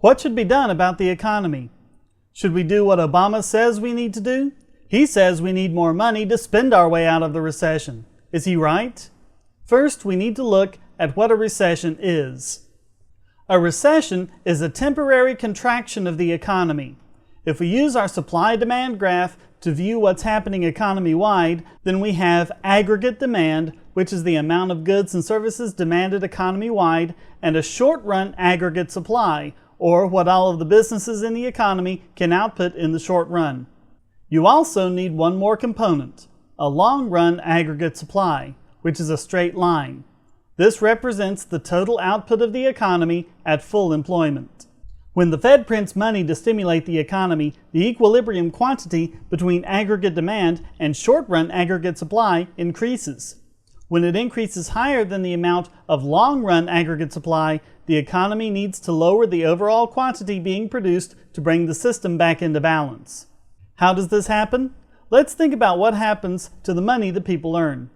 What should be done about the economy? Should we do what Obama says we need to do? He says we need more money to spend our way out of the recession. Is he right? First, we need to look at what a recession is. A recession is a temporary contraction of the economy. If we use our supply-demand graph to view what's happening economy-wide, then we have aggregate demand, which is the amount of goods and services demanded economy-wide, and a short-run aggregate supply, or what all of the businesses in the economy can output in the short run. You also need one more component, a long-run aggregate supply, which is a straight line. This represents the total output of the economy at full employment. When the Fed prints money to stimulate the economy, the equilibrium quantity between aggregate demand and short-run aggregate supply increases. When it increases higher than the amount of long-run aggregate supply, the economy needs to lower the overall quantity being produced to bring the system back into balance. How does this happen? Let's think about what happens to the money that people earn.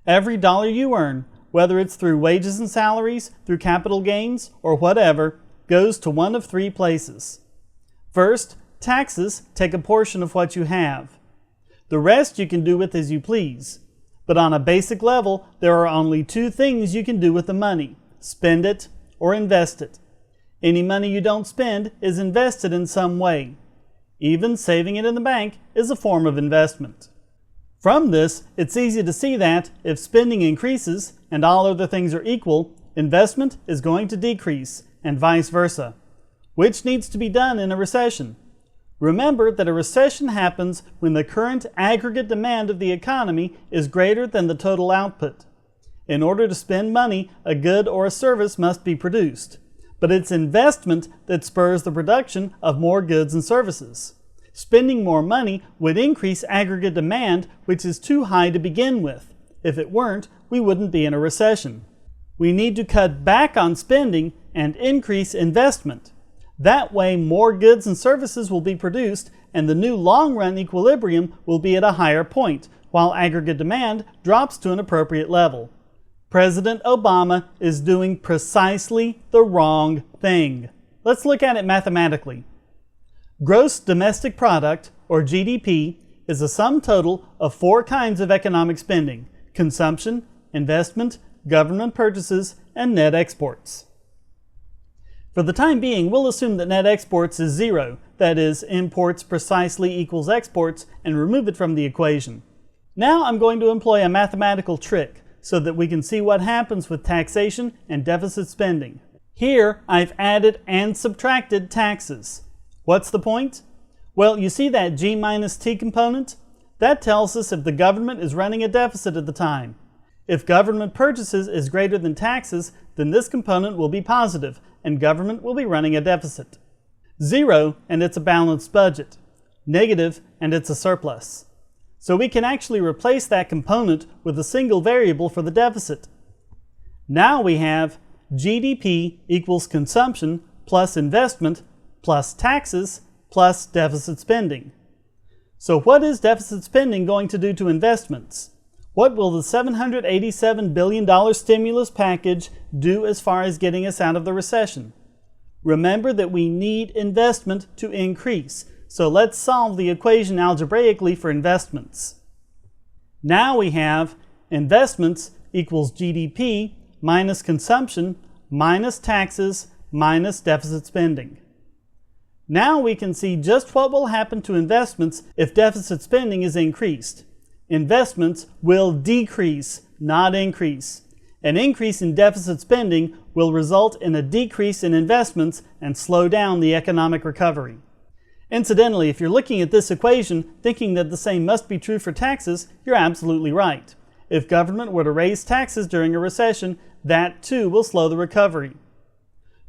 Every dollar you earn, whether it's through wages and salaries, through capital gains, or whatever, goes to one of three places. First, taxes take a portion of what you have. The rest you can do with as you please. But on a basic level, there are only two things you can do with the money: spend it or invest it. Any money you don't spend is invested in some way. Even saving it in the bank is a form of investment. From this, it's easy to see that if spending increases and all other things are equal, investment is going to decrease, and vice versa. Which needs to be done in a recession? Remember that a recession happens when the current aggregate demand of the economy is greater than the total output. In order to spend money, a good or a service must be produced. But it's investment that spurs the production of more goods and services. Spending more money would increase aggregate demand, which is too high to begin with. If it weren't, we wouldn't be in a recession. We need to cut back on spending and increase investment. That way, more goods and services will be produced, and the new long-run equilibrium will be at a higher point, while aggregate demand drops to an appropriate level. President Obama is doing precisely the wrong thing. Let's look at it mathematically. Gross domestic product, or GDP, is a sum total of four kinds of economic spending: consumption, investment, government purchases, and net exports. For the time being, we'll assume that net exports is zero, that is, imports precisely equals exports, and remove it from the equation. Now I'm going to employ a mathematical trick so that we can see what happens with taxation and deficit spending. Here, I've added and subtracted taxes. What's the point? Well, you see that G minus T component? That tells us if the government is running a deficit at the time. If government purchases is greater than taxes, then this component will be positive, and government will be running a deficit. Zero, and it's a balanced budget. Negative, and it's a surplus. So we can actually replace that component with a single variable for the deficit. Now we have GDP equals consumption plus investment plus taxes plus deficit spending. So what is deficit spending going to do to investments? What will the $787 billion stimulus package do as far as getting us out of the recession? Remember that we need investment to increase, so let's solve the equation algebraically for investments. Now we have investments equals GDP minus consumption minus taxes minus deficit spending. Now we can see just what will happen to investments if deficit spending is increased. Investments will decrease, not increase. An increase in deficit spending will result in a decrease in investments and slow down the economic recovery. Incidentally, if you're looking at this equation thinking that the same must be true for taxes, you're absolutely right. If government were to raise taxes during a recession, that too will slow the recovery.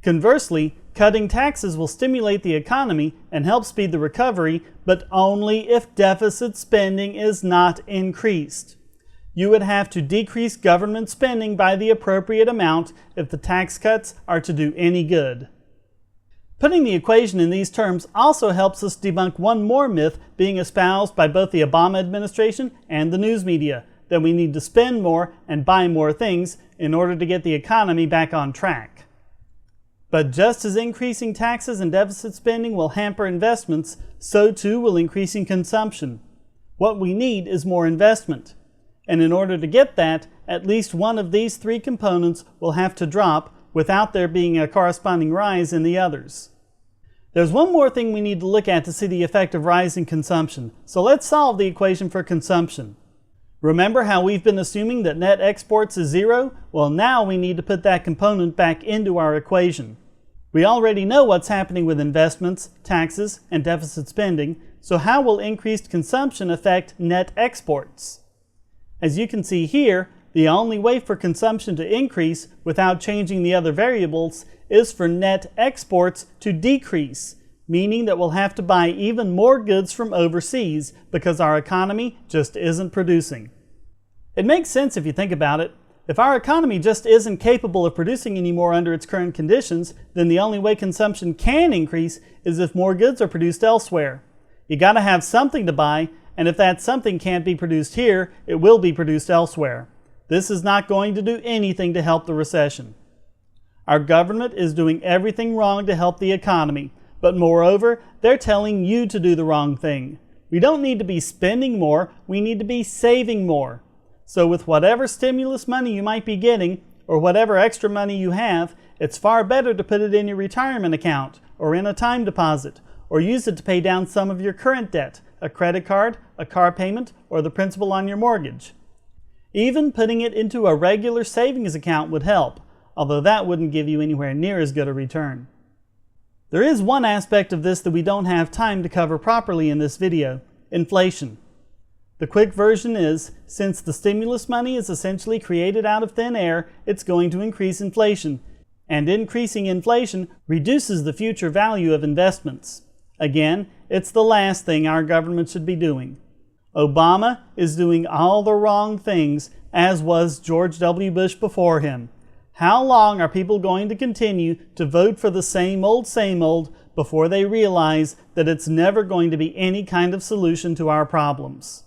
Conversely, cutting taxes will stimulate the economy and help speed the recovery, but only if deficit spending is not increased. You would have to decrease government spending by the appropriate amount if the tax cuts are to do any good. Putting the equation in these terms also helps us debunk one more myth being espoused by both the Obama administration and the news media, that we need to spend more and buy more things in order to get the economy back on track. But just as increasing taxes and deficit spending will hamper investments, so too will increasing consumption. What we need is more investment. And in order to get that, at least one of these three components will have to drop without there being a corresponding rise in the others. There's one more thing we need to look at to see the effect of rising consumption. So let's solve the equation for consumption. Remember how we've been assuming that net exports is zero? Well, now we need to put that component back into our equation. We already know what's happening with investments, taxes, and deficit spending, so how will increased consumption affect net exports? As you can see here, the only way for consumption to increase without changing the other variables is for net exports to decrease, meaning that we'll have to buy even more goods from overseas because our economy just isn't producing. It makes sense if you think about it. If our economy just isn't capable of producing anymore under its current conditions, then the only way consumption can increase is if more goods are produced elsewhere. You gotta have something to buy, and if that something can't be produced here, it will be produced elsewhere. This is not going to do anything to help the recession. Our government is doing everything wrong to help the economy, but moreover, they're telling you to do the wrong thing. We don't need to be spending more, we need to be saving more. So with whatever stimulus money you might be getting, or whatever extra money you have, it's far better to put it in your retirement account, or in a time deposit, or use it to pay down some of your current debt, a credit card, a car payment, or the principal on your mortgage. Even putting it into a regular savings account would help, although that wouldn't give you anywhere near as good a return. There is one aspect of this that we don't have time to cover properly in this video: inflation. The quick version is, since the stimulus money is essentially created out of thin air, it's going to increase inflation, and increasing inflation reduces the future value of investments. Again, it's the last thing our government should be doing. Obama is doing all the wrong things, as was George W. Bush before him. How long are people going to continue to vote for the same old before they realize that it's never going to be any kind of solution to our problems?